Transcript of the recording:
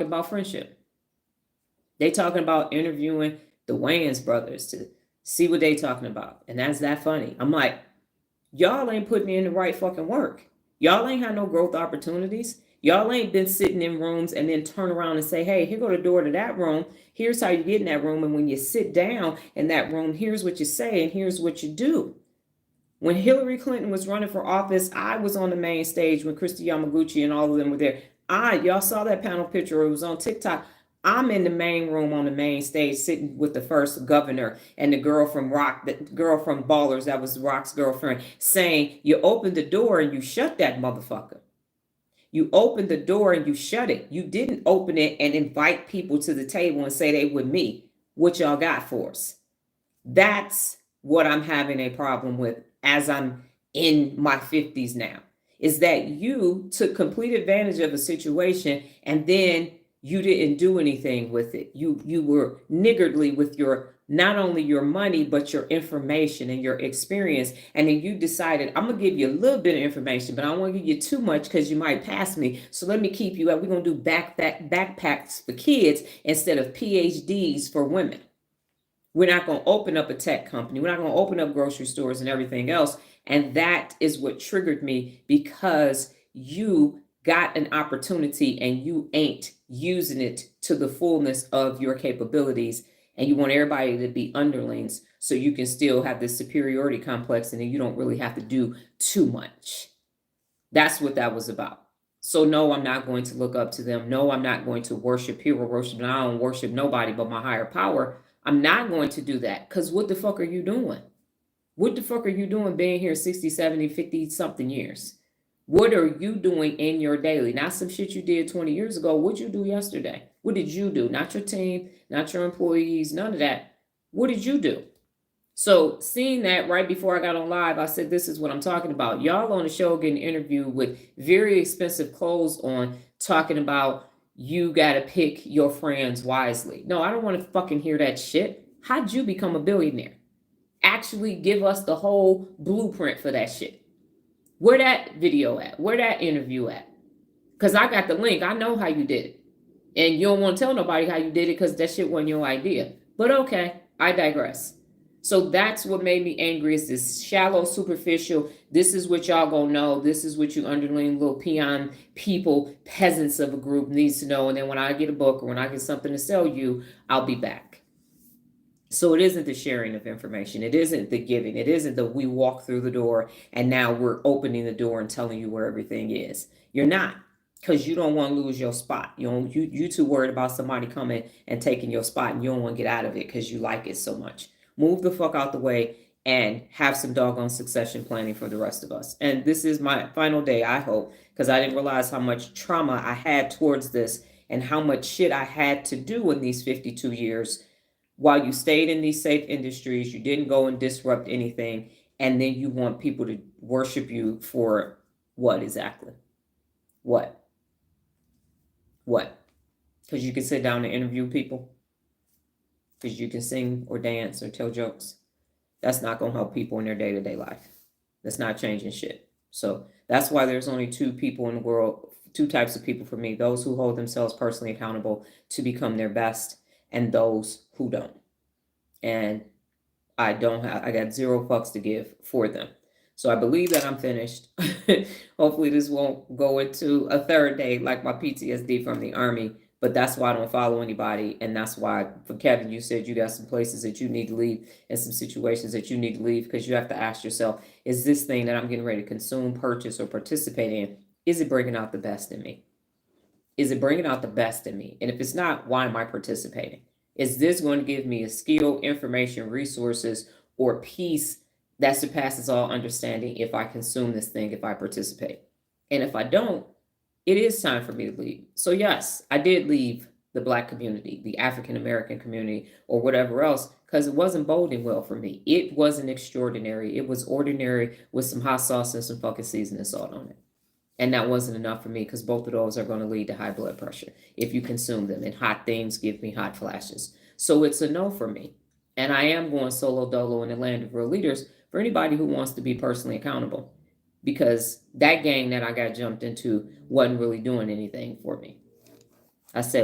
talking about friendship. They talking about interviewing the Wayans brothers to see what they talking about. And that's that funny. I'm like, y'all ain't putting in the right fucking work. Y'all ain't had no growth opportunities. Y'all ain't been sitting in rooms and then turn around and say, hey, here go the door to that room. Here's how you get in that room. And when you sit down in that room, here's what you say and here's what you do. When Hillary Clinton was running for office, I was on the main stage when Christy Yamaguchi and all of them were there. Y'all saw that panel picture. It was on TikTok. I'm in the main room on the main stage sitting with the first governor and the girl from Rock, the girl from Ballers, that was Rock's girlfriend, saying, you opened the door and you shut that motherfucker. You opened the door and you shut it. You didn't open it and invite people to the table and say they with me. What y'all got for us? That's what I'm having a problem with as I'm in my 50s now, is that you took complete advantage of a situation and then you didn't do anything with it. You were niggardly with your, not only your money, but your information and your experience. And then you decided, I'm going to give you a little bit of information, but I don't want to give you too much because you might pass me. So let me keep you up. We're going to do backpacks for kids instead of PhDs for women. We're not going to open up a tech company. We're not going to open up grocery stores and everything else. And that is what triggered me, because you got an opportunity and you ain't using it to the fullness of your capabilities. And you want everybody to be underlings so you can still have this superiority complex and then you don't really have to do too much. That's what that was about. So no, I'm not going to look up to them. No, I'm not going to worship, hero worship. And I don't worship nobody but my higher power. I'm not going to do that, because what the fuck are you doing? What the fuck are you doing being here 60, 70, 50 something years? What are you doing in your daily? Not some shit you did 20 years ago. What'd you do yesterday? What did you do? Not your team, not your employees, none of that. What did you do? So seeing that right before I got on live, I said, this is what I'm talking about. Y'all on the show getting interviewed with very expensive clothes on, talking about you got to pick your friends wisely. No, I don't want to fucking hear that shit. How'd you become a billionaire? Actually give us the whole blueprint for that shit. Where that video at? Where that interview at? Because I got the link. I know how you did it. And you don't want to tell nobody how you did it because that shit wasn't your idea. But okay, I digress. So that's what made me angry, is this shallow, superficial, this is what y'all gonna know, this is what you underling little peon people, peasants of a group needs to know, and then when I get a book or when I get something to sell you, I'll be back. So it isn't the sharing of information, it isn't the giving, it isn't the we walk through the door and now we're opening the door and telling you where everything is. You're not, because you don't want to lose your spot. You too worried about somebody coming and taking your spot, and you don't want to get out of it because you like it so much. Move the fuck out the way and have some doggone succession planning for the rest of us. And this is my final day, I hope, because I didn't realize how much trauma I had towards this and how much shit I had to do in these 52 years while you stayed in these safe industries. You didn't go and disrupt anything. And then you want people to worship you for what exactly? What? Because you can sit down and interview people? Because you can sing or dance or tell jokes? That's not going to help people in their day-to-day life. That's not changing shit. So that's why there's only two people in the world, two types of people for me: those who hold themselves personally accountable to become their best, and those who don't. And I got zero fucks to give for them. So I believe that I'm finished. Hopefully this won't go into a third day like my PTSD from the Army. But that's why I don't follow anybody. And that's why, for Kevin, you said you got some places that you need to leave and some situations that you need to leave, because you have to ask yourself, is this thing that I'm getting ready to consume, purchase, or participate in, is it bringing out the best in me? Is it bringing out the best in me? And if it's not, why am I participating? Is this going to give me a skill, information, resources, or peace that surpasses all understanding if I consume this thing, if I participate? And if I don't, it is time for me to leave. So yes, I did leave the Black community, the African American community, or whatever else, because it wasn't boding well for me. It wasn't extraordinary. It was ordinary with some hot sauce and some fucking seasoning salt on it. And that wasn't enough for me, because both of those are going to lead to high blood pressure if you consume them. And hot things give me hot flashes. So it's a no for me. And I am going solo dolo in the land of real leaders for anybody who wants to be personally accountable, because that gang that I got jumped into wasn't really doing anything for me. I said,